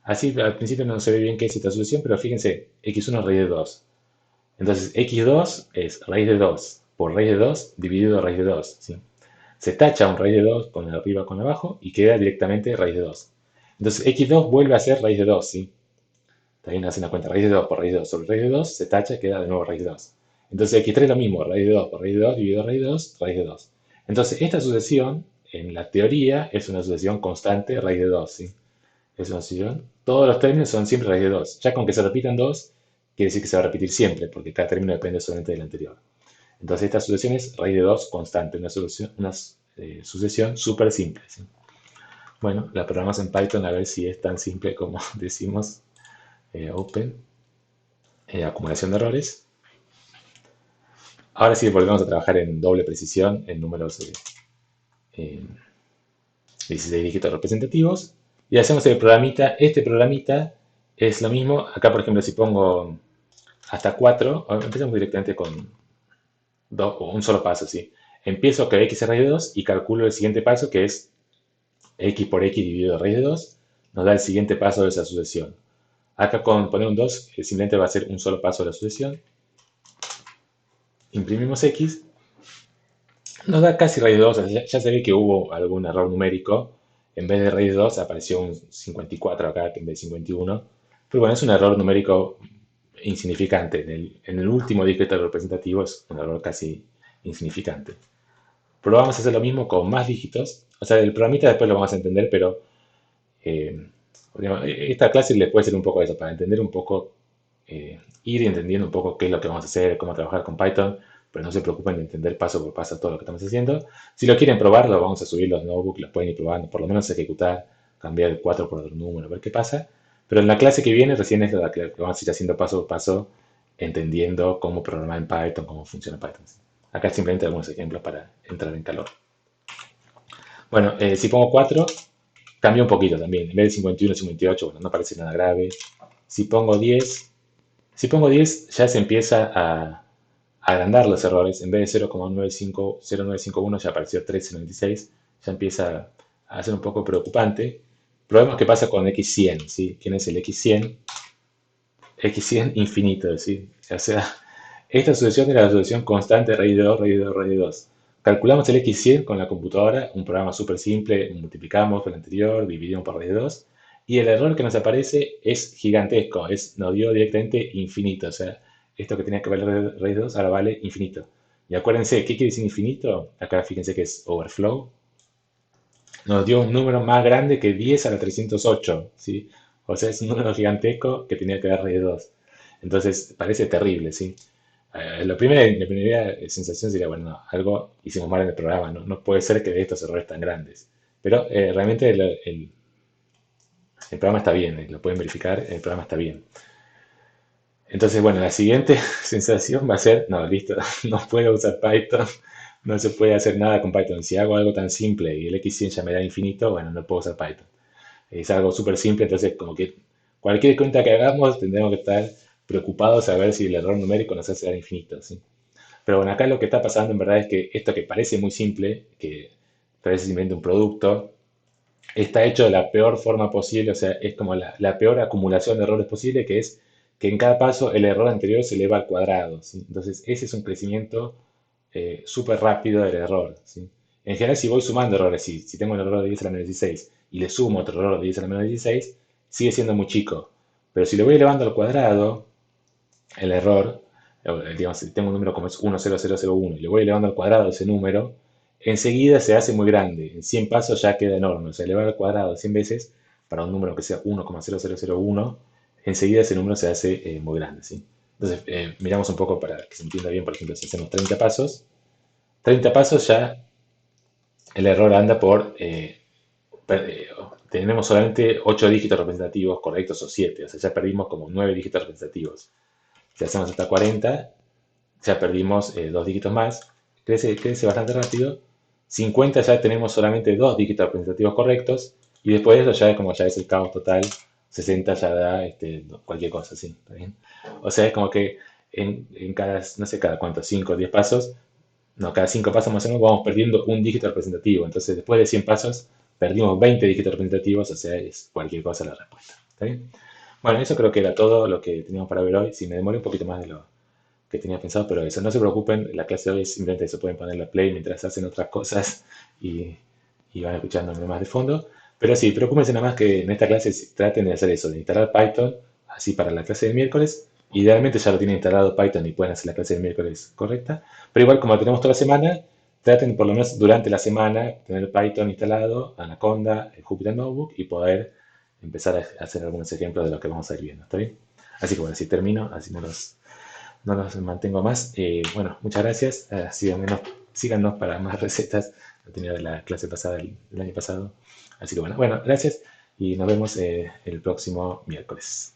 Así al principio no se ve bien qué es esta sucesión, pero fíjense, x1 es raíz de 2. Entonces x2 es raíz de 2 por raíz de 2 dividido raíz de 2. ¿Sí? Se tacha un raíz de 2 con el arriba con el abajo y queda directamente raíz de 2. Entonces x2 vuelve a ser raíz de 2. ¿Sí? También hacen la cuenta raíz de 2 por raíz de 2 sobre raíz de 2, se tacha y queda de nuevo raíz de 2. Entonces x3 es lo mismo, raíz de 2 por raíz de 2 dividido raíz de 2, raíz de 2. Entonces esta sucesión, en la teoría, es una sucesión constante raíz de 2. ¿Sí? Es una sucesión. Todos los términos son siempre raíz de 2. Ya con que se repitan 2, quiere decir que se va a repetir siempre, porque cada término depende solamente del anterior. Entonces esta sucesión es raíz de 2 constante, una sucesión súper simple. ¿Sí? Bueno, la programamos en Python a ver si es tan simple como decimos. Open, acumulación de errores. Ahora sí volvemos a trabajar en doble precisión en números 16 dígitos representativos. Y hacemos el programita. Este programita es lo mismo. Acá, por ejemplo, si pongo hasta 4, empezamos directamente con un solo paso. ¿Sí? Empiezo con x raíz de 2 y calculo el siguiente paso, que es x por x dividido raíz de 2. Nos da el siguiente paso de esa sucesión. Acá con poner un 2 simplemente va a ser un solo paso de la sucesión. Imprimimos x. Nos da casi raíz de 2. Ya se ve que hubo algún error numérico. En vez de raíz de 2 apareció un 54 acá en vez de 51. Pero bueno, es un error numérico insignificante. En el último dígito representativo es un error casi insignificante. Probamos a hacer lo mismo con más dígitos. O sea, el programita después lo vamos a entender, pero esta clase le puede ser un poco eso, para entender un poco, ir entendiendo un poco qué es lo que vamos a hacer, cómo trabajar con Python, pero no se preocupen de entender paso por paso todo lo que estamos haciendo. Si lo quieren probar, lo vamos a subir los notebooks, los pueden ir probando, por lo menos ejecutar, cambiar el 4 por otro número, ver qué pasa. Pero en la clase que viene recién es la que vamos a ir haciendo paso por paso, entendiendo cómo programar en Python, cómo funciona Python. Acá simplemente algunos ejemplos para entrar en calor. Bueno, si pongo 4, cambia un poquito también. En vez de 51, 58, bueno, no parece nada grave. Si pongo 10 ya se empieza agrandar los errores. En vez de 0,0951 ya apareció 1396. Ya empieza a ser un poco preocupante. Pero vemos qué pasa con X100, ¿sí? ¿Quién es el X100? X100 infinito, ¿sí? O sea, esta solución era la solución constante raíz de 2, raíz de 2, raíz de 2. Calculamos el X100 con la computadora, un programa súper simple, multiplicamos por el anterior, dividimos por raíz de 2, y el error que nos aparece es gigantesco, nos dio directamente infinito, o sea, esto que tenía que valer raíz de 2 ahora vale infinito. Y acuérdense, ¿qué quiere decir infinito? Acá fíjense que es overflow. Nos dio un número más grande que 10 a la 308, ¿sí? O sea, es un número gigantesco que tenía que dar raíz de 2. Entonces, parece terrible, ¿sí? La primera sensación sería, bueno, no, algo hicimos mal en el programa, ¿no? No puede ser que de estos errores tan grandes. Pero realmente el programa está bien, lo pueden verificar, el programa está bien. Entonces, bueno, la siguiente sensación va a ser, no, listo, no puedo usar Python, no se puede hacer nada con Python. Si hago algo tan simple y el X100 ya me da infinito, bueno, no puedo usar Python. Es algo súper simple, entonces como que cualquier cuenta que hagamos tendremos que estar preocupados a ver si el error numérico nos hace dar infinito, ¿sí? Pero bueno, acá lo que está pasando en verdad es que esto que parece muy simple, que parece simplemente un producto, está hecho de la peor forma posible, o sea, es como la peor acumulación de errores posible, que es que en cada paso el error anterior se eleva al cuadrado, ¿sí? Entonces, ese es un crecimiento súper rápido del error, ¿sí? En general, si voy sumando errores, si tengo un error de 10 a la menos 16 y le sumo otro error de 10 a la menos 16, sigue siendo muy chico. Pero si lo voy elevando al cuadrado, el error, digamos, si tengo un número como es 10001 y le voy elevando al cuadrado ese número, enseguida se hace muy grande. En 100 pasos ya queda enorme. O sea, elevar al cuadrado 100 veces para un número que sea 1,0001, enseguida ese número se hace muy grande, ¿sí? Entonces, miramos un poco para que se entienda bien, por ejemplo, si hacemos 30 pasos ya el error anda por, tenemos solamente 8 dígitos representativos correctos o 7, o sea, ya perdimos como 9 dígitos representativos. Si hacemos hasta 40, ya perdimos 2 dígitos más, crece bastante rápido. 50 ya tenemos solamente 2 dígitos representativos correctos, y después de eso ya es como ya es el caos total. 60 ya da cualquier cosa, ¿sí? ¿Está bien? O sea, es como que en cada, no sé, cada cuánto, 5 o 10 pasos, no, cada 5 pasos más o menos vamos perdiendo un dígito representativo. Entonces, después de 100 pasos, perdimos 20 dígitos representativos, o sea, es cualquier cosa la respuesta. ¿Está bien? Bueno, eso creo que era todo lo que teníamos para ver hoy. Si me demoré un poquito más de lo que tenía pensado, pero eso, no se preocupen, la clase de hoy es simplemente se pueden poner la play mientras hacen otras cosas y van escuchándome más de fondo. Pero sí, preocúpense nada más que en esta clase traten de hacer eso, de instalar Python, así para la clase de miércoles. Idealmente ya lo tienen instalado Python y pueden hacer la clase de miércoles correcta. Pero igual, como tenemos toda la semana, traten por lo menos durante la semana tener Python instalado, Anaconda, Jupyter Notebook y poder empezar a hacer algunos ejemplos de lo que vamos a ir viendo. ¿Está bien? Así que bueno, si termino, así no los mantengo más. Bueno, muchas gracias. Síganos para más recetas. Lo tenía de la clase pasada, el año pasado. Así que bueno, gracias y nos vemos el próximo miércoles.